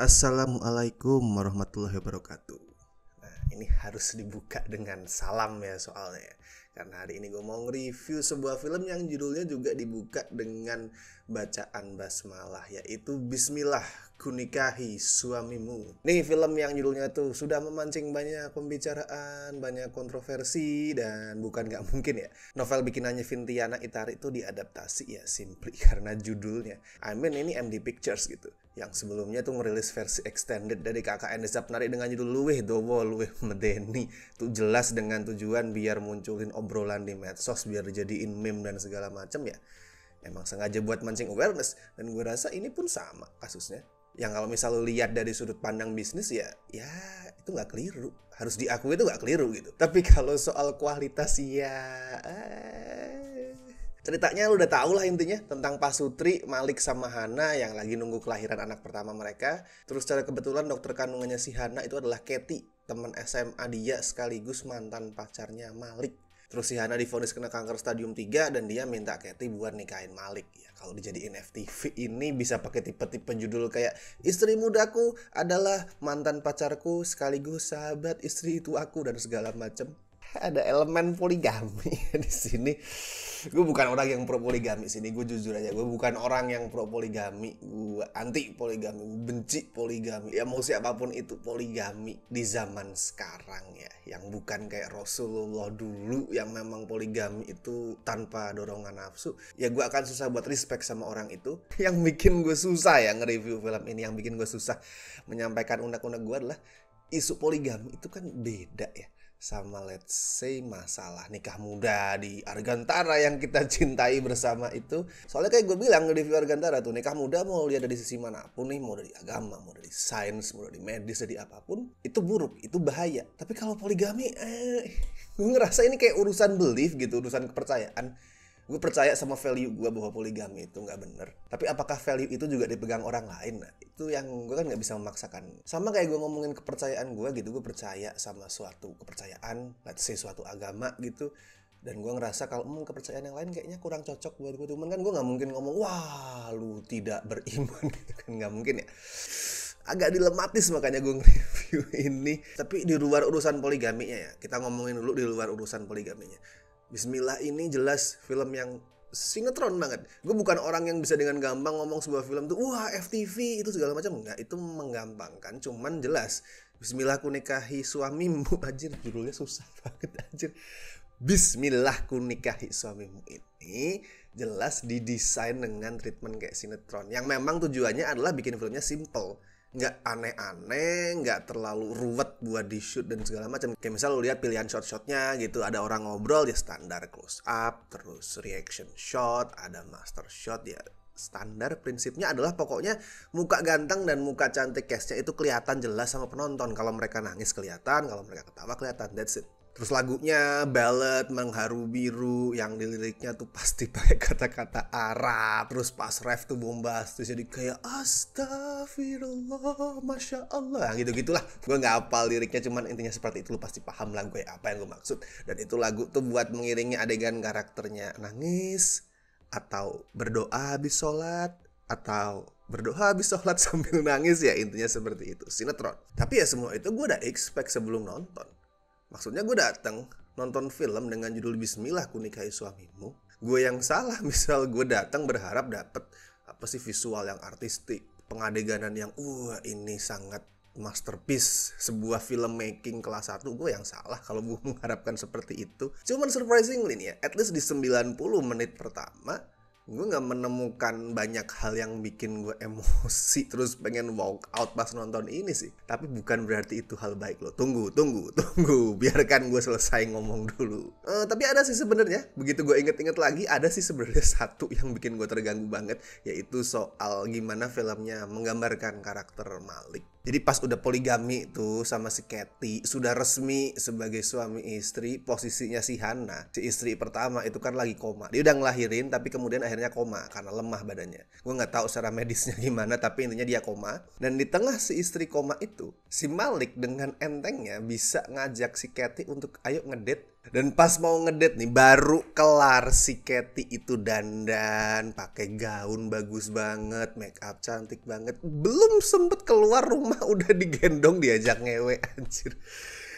Assalamualaikum warahmatullahi wabarakatuh. Nah, ini harus dibuka dengan salam ya soalnya. Karena hari ini gue mau nge-review sebuah film yang judulnya juga dibuka dengan bacaan basmalah, yaitu Bismillah Kunikahi Suamimu. Nih film yang judulnya tuh sudah memancing banyak pembicaraan, banyak kontroversi, dan bukan gak mungkin ya novel bikinannya Vintiana Itari itu diadaptasi ya simply karena judulnya. Ini MD Pictures gitu, yang sebelumnya tuh ngerilis versi extended dari KKN Zapnari dengan judul Luwih Dowo Luwih Medeni. Tuh jelas dengan tujuan biar munculin obrolan di medsos, biar dijadiin meme dan segala macam ya. Emang sengaja buat mancing awareness, dan gue rasa ini pun sama kasusnya. Yang kalau misal lu lihat dari sudut pandang bisnis ya itu nggak keliru, harus diakui itu nggak keliru gitu. Tapi kalau soal kualitas ya ceritanya lu udah tau lah intinya, tentang Pasutri, Malik sama Hana yang lagi nunggu kelahiran anak pertama mereka. Terus secara kebetulan dokter kandungannya si Hana itu adalah Katy, teman SMA dia sekaligus mantan pacarnya Malik. Terus si Hana divonis kena kanker stadium 3 dan dia minta Katy buat nikahin Malik. Ya kalau dijadiin FTV ini bisa pakai tipe-tipe judul kayak istri mudaku adalah mantan pacarku sekaligus sahabat istri itu aku dan segala macem. Ada elemen poligami di sini. Gue bukan orang yang pro poligami sini, gue jujur aja, gue bukan orang yang pro poligami, gue anti poligami, gue benci poligami. Ya mau siapapun itu poligami di zaman sekarang ya, yang bukan kayak Rasulullah dulu yang memang poligami itu tanpa dorongan nafsu. Ya gue akan susah buat respect sama orang itu. Yang bikin gue susah ya nge-review film ini, yang bikin gue susah menyampaikan unek-unek gue adalah isu poligami itu kan beda ya sama let's say masalah nikah muda di Argantara yang kita cintai bersama itu. Soalnya kayak gue bilang di review Argantara tuh, nikah muda mau lihat dari sisi manapun nih, mau dari agama, mau dari sains, mau dari medis, dari apapun, itu buruk, itu bahaya. Tapi kalau poligami gue ngerasa ini kayak urusan belief gitu, urusan kepercayaan. Gue percaya sama value gue bahwa poligami itu gak bener. Tapi apakah value itu juga dipegang orang lain? Nah itu yang gue kan gak bisa memaksakan. Sama kayak gue ngomongin kepercayaan gue gitu. Gue percaya sama suatu kepercayaan, let's say suatu agama gitu. Dan gue ngerasa kalau kepercayaan yang lain kayaknya kurang cocok buat gue. Cuman kan gue gak mungkin ngomong, wah lu tidak beriman gitu kan. Gak mungkin ya. Agak dilematis makanya gue nge-review ini. Tapi di luar urusan poligaminya ya, kita ngomongin dulu di luar urusan poligaminya. Bismillah ini jelas film yang sinetron banget. Gue bukan orang yang bisa dengan gampang ngomong sebuah film tuh wah FTV itu segala macam. Enggak, itu menggampangkan. Cuman jelas Bismillah Kunikahi Suamimu, anjir judulnya susah banget anjir. Bismillah Kunikahi Suamimu ini jelas didesain dengan treatment kayak sinetron, yang memang tujuannya adalah bikin filmnya simple, nggak aneh-aneh, nggak terlalu ruwet buat di shoot dan segala macam. Kayak misal lu lihat pilihan shot-shotnya gitu, ada orang ngobrol ya standar close up, terus reaction shot, ada master shot ya standar. Prinsipnya adalah pokoknya muka ganteng dan muka cantik castnya itu kelihatan jelas sama penonton. Kalau mereka nangis kelihatan, kalau mereka ketawa kelihatan, that's it. Terus lagunya ballad mengharu biru yang di liriknya tuh pasti pakai kata-kata Arab. Terus pas ref tuh bombastis, jadi kayak astagfirullah, masya Allah, gitu-gitulah. Gue nggak hafal liriknya, cuman intinya seperti itu. Lu pasti paham lagu apa yang gue maksud. Dan itu lagu tuh buat mengiringi adegan karakternya nangis, atau berdoa habis sholat, atau berdoa habis sholat sambil nangis, ya intinya seperti itu, sinetron. Tapi ya semua itu gue udah expect sebelum nonton. Maksudnya gue datang nonton film dengan judul Bismillah Kunikahi Suamimu. Gue yang salah misal gue datang berharap dapet apa sih visual yang artistik, pengadeganan yang ini sangat masterpiece, sebuah film making kelas 1. Gue yang salah kalau gue mengharapkan seperti itu. Cuman surprisingly nih ya, at least di 90 menit pertama gue gak menemukan banyak hal yang bikin gue emosi terus pengen walk out pas nonton ini sih. Tapi bukan berarti itu hal baik loh. Tunggu, biarkan gue selesai ngomong dulu. Tapi ada sih sebenarnya, begitu gue inget-inget lagi, ada sih sebenarnya satu yang bikin gue terganggu banget, yaitu soal gimana filmnya menggambarkan karakter Malik. Jadi pas udah poligami tuh sama si Katy, sudah resmi sebagai suami istri, posisinya si Hana, si istri pertama itu kan lagi koma. Dia udah ngelahirin tapi kemudian akhirnya koma karena lemah badannya. Gue gak tahu secara medisnya gimana, tapi intinya dia koma. Dan di tengah si istri koma itu, si Malik dengan entengnya bisa ngajak si Katy untuk ayo ngedate Dan pas mau ngedate nih, baru kelar si Katy itu dandan, pakai gaun bagus banget, make up cantik banget. Belum sempet keluar rumah udah digendong diajak ngewe anjir.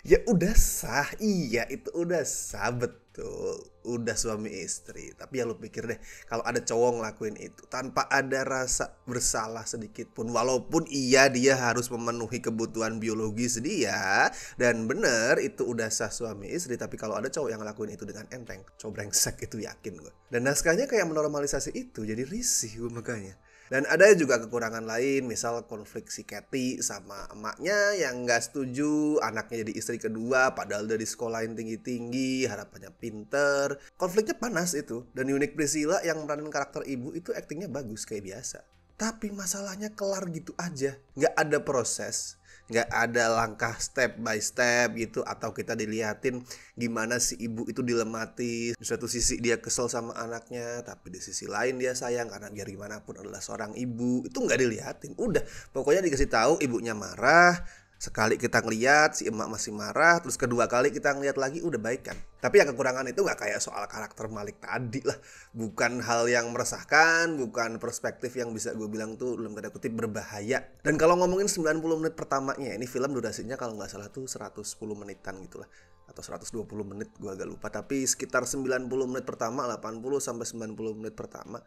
Ya udah sah, iya itu udah sah betul. Udah suami istri. Tapi ya lu pikir deh, kalau ada cowok ngelakuin itu tanpa ada rasa bersalah sedikit pun, walaupun iya dia harus memenuhi kebutuhan biologis dia, dan bener itu udah sah suami istri. Tapi kalau ada cowok yang ngelakuin itu dengan enteng, cowok brengsek itu yakin gue. Dan naskahnya kayak menormalisasi itu, jadi risih gue makanya. Dan ada juga kekurangan lain, misal konflik si Katy sama emaknya yang nggak setuju anaknya jadi istri kedua padahal dari sekolahin tinggi-tinggi, harapannya pinter. Konfliknya panas itu. Dan Unique Priscilla yang meranin karakter ibu itu aktingnya bagus kayak biasa. Tapi masalahnya kelar gitu aja, nggak ada proses, nggak ada langkah step by step gitu, atau kita diliatin gimana si ibu itu dilematis. Di satu sisi dia kesel sama anaknya, tapi di sisi lain dia sayang karena biar gimana pun adalah seorang ibu. Itu nggak diliatin. Udah, pokoknya dikasih tahu ibunya marah. Sekali kita ngeliat si emak masih marah, terus kedua kali kita ngeliat lagi udah baikan. Tapi yang kekurangan itu gak kayak soal karakter Malik tadi lah. Bukan hal yang meresahkan, bukan perspektif yang bisa gue bilang tuh dalam tanda kutip berbahaya. Dan kalau ngomongin 90 menit pertamanya, ini film durasinya kalau gak salah tuh 110 menitan gitu lah, atau 120 menit, gue agak lupa. Tapi sekitar 90 menit pertama, 80 sampai 90 menit pertama,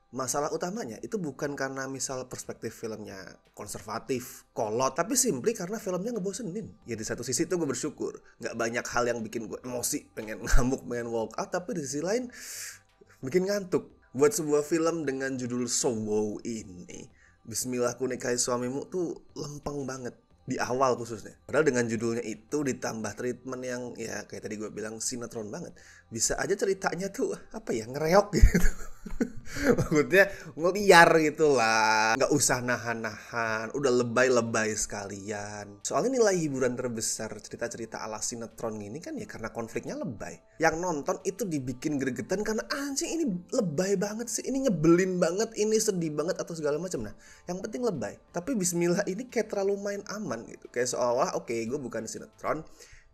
masalah utamanya itu bukan karena misal perspektif filmnya konservatif, kolot, tapi simply karena filmnya ngebosenin. Ya di satu sisi tuh gue bersyukur gak banyak hal yang bikin gue emosi, pengen ngamuk, pengen walk out. Tapi di sisi lain bikin ngantuk. Buat sebuah film dengan judul So Wow ini, Bismillah Ku Nikahi Suamimu tuh lempeng banget di awal khususnya. Padahal dengan judulnya itu ditambah treatment yang ya kayak tadi gue bilang sinetron banget. Bisa aja ceritanya tuh apa ya, ngereok gitu. Maksudnya ngeliar gitu lah, nggak usah nahan-nahan, udah lebay-lebay sekalian. Soalnya nilai hiburan terbesar cerita-cerita ala sinetron ini kan ya karena konfliknya lebay. Yang nonton itu dibikin gregetan karena anjing ini lebay banget sih, ini nyebelin banget, ini sedih banget atau segala macam. Nah, yang penting lebay. Tapi Bismillah ini kayak terlalu main aman gitu, kayak seolah oke, gue bukan sinetron,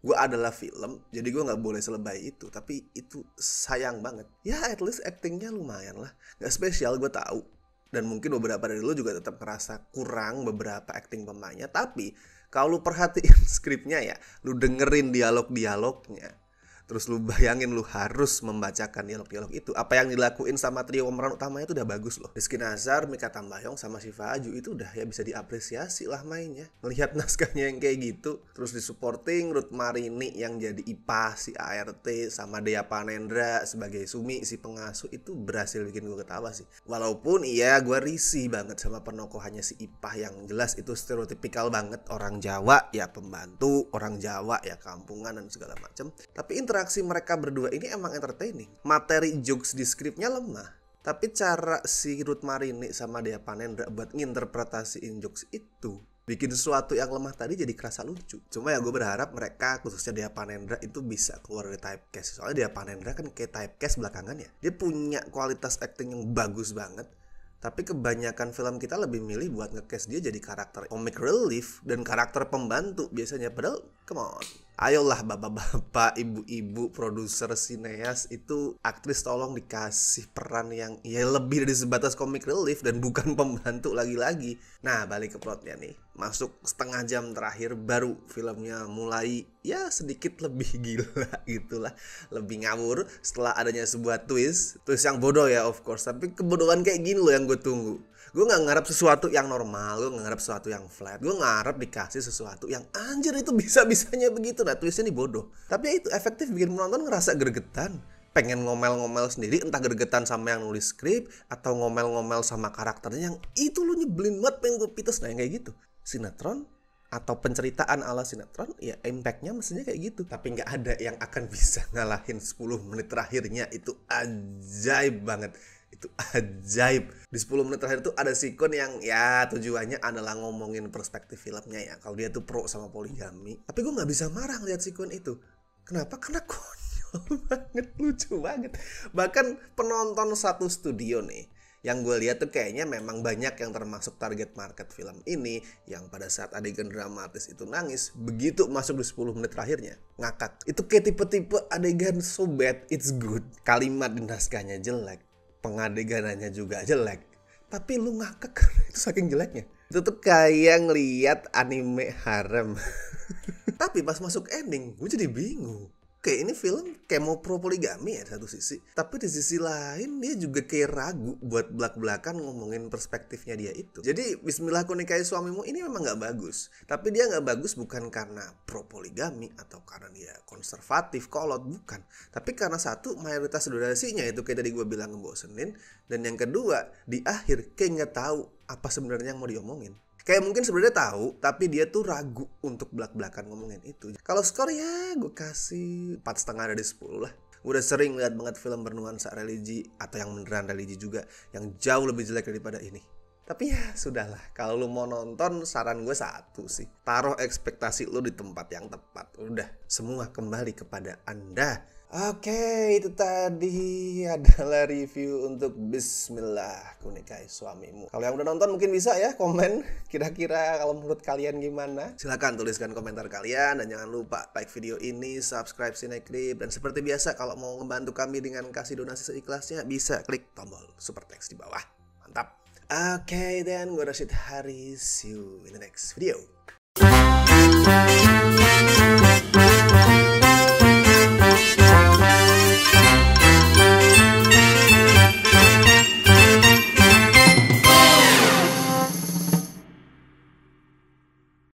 gue adalah film, jadi gue nggak boleh selebay itu. Tapi itu sayang banget. Ya at least actingnya lumayan lah, nggak spesial gue tahu. Dan mungkin beberapa dari lu juga tetap ngerasa kurang beberapa acting pemainnya. Tapi kalau lu perhatiin skripnya ya, lu dengerin dialog-dialognya, terus lu bayangin lu harus membacakan dialog-dialog itu, apa yang dilakuin sama trio pemeran utamanya itu udah bagus loh. Rizky Nazar, Mikha Tambayong, sama Syifa Aju itu udah ya bisa diapresiasi lah mainnya. Melihat naskahnya yang kayak gitu. Terus di supporting Ruth Marini yang jadi IPA si ART, sama Dea Panendra sebagai Sumi si pengasuh, itu berhasil bikin gue ketawa sih. Walaupun iya gue risih banget sama penokohannya si IPA yang jelas itu stereotipikal banget, orang Jawa ya pembantu, orang Jawa ya kampungan dan segala macam. Tapi interaksi mereka berdua ini emang entertaining. Materi jokes di skripnya lemah, tapi cara si Ruth Marini sama Dea Panendra buat nginterpretasiin jokes itu bikin sesuatu yang lemah tadi jadi kerasa lucu. Cuma ya gue berharap mereka, khususnya Dea Panendra, itu bisa keluar dari typecast. Soalnya Dea Panendra kan kayak typecast belakangan ya. Dia punya kualitas acting yang bagus banget, tapi kebanyakan film kita lebih milih buat nge-cast dia jadi karakter comic relief dan karakter pembantu biasanya. Padahal come on, ayolah bapak-bapak, ibu-ibu, produser, sineas, itu aktris tolong dikasih peran yang ya lebih dari sebatas comic relief dan bukan pembantu lagi-lagi. Nah, balik ke plotnya nih. Masuk setengah jam terakhir baru filmnya mulai ya sedikit lebih gila gitulah, lebih ngawur setelah adanya sebuah twist yang bodoh ya of course. Tapi kebodohan kayak gini loh yang gue tunggu. Gue gak ngarep sesuatu yang normal, gue gak ngarep sesuatu yang flat. Gue ngarep dikasih sesuatu yang anjir itu bisa-bisanya begitu. Nah, twistnya nih bodoh, tapi ya itu efektif bikin penonton ngerasa gregetan, pengen ngomel-ngomel sendiri, entah gregetan sama yang nulis skrip atau ngomel-ngomel sama karakternya yang itu lu nyebelin banget, pengen gue pites. Nah, yang kayak gitu sinetron atau penceritaan ala sinetron ya impactnya mestinya kayak gitu. Tapi gak ada yang akan bisa ngalahin 10 menit terakhirnya. Itu ajaib banget. Itu ajaib. Di 10 menit terakhir itu ada sikon yang ya tujuannya adalah ngomongin perspektif filmnya ya, kalau dia tuh pro sama poligami. Tapi gue gak bisa marah ngeliat sikon itu. Kenapa? Karena konyol banget, lucu banget. Bahkan penonton satu studio nih Yang gue lihat tuh kayaknya memang banyak yang termasuk target market film ini yang pada saat adegan dramatis itu nangis, begitu masuk di 10 menit terakhirnya ngakak. Itu kayak tipe-tipe adegan so bad it's good. Kalimat di naskahnya jelek, pengadeganannya juga jelek, tapi lu ngakak karena itu saking jeleknya. Itu tuh kayak ngeliat anime harem. Tapi pas masuk ending gue jadi bingung. Kayak ini film kayak mau pro poligami ya di satu sisi, tapi di sisi lain dia juga kayak ragu buat belak-belakan ngomongin perspektifnya dia itu. Jadi Bismillah Aku Nikahi Suamimu ini memang gak bagus, tapi dia gak bagus bukan karena pro poligami atau karena dia konservatif, kolot, bukan. Tapi karena satu, mayoritas durasinya itu kayak tadi gue bilang ngebosenin, dan yang kedua di akhir kayak gak tahu apa sebenarnya yang mau diomongin. Kayak mungkin sebenarnya tahu, tapi dia tuh ragu untuk belak-belakan ngomongin itu. Kalau skor ya gue kasih 4,5 dari 10 lah. Gue udah sering lihat banget film bernuansa religi atau yang beneran religi juga yang jauh lebih jelek daripada ini. Tapi ya sudahlah, kalau lu mau nonton saran gue satu sih. Taruh ekspektasi lu di tempat yang tepat. Udah, semua kembali kepada Anda. Oke, itu tadi adalah review untuk Bismillah Aku Nikahi Suamimu. Kalau yang udah nonton mungkin bisa ya komen kira-kira kalau menurut kalian gimana. Silahkan tuliskan komentar kalian dan jangan lupa like video ini, subscribe Cinecrip, dan seperti biasa kalau mau membantu kami dengan kasih donasi seikhlasnya bisa klik tombol super thanks di bawah. Mantap. Oke, dan gue Rashid Haris. See you in the next video.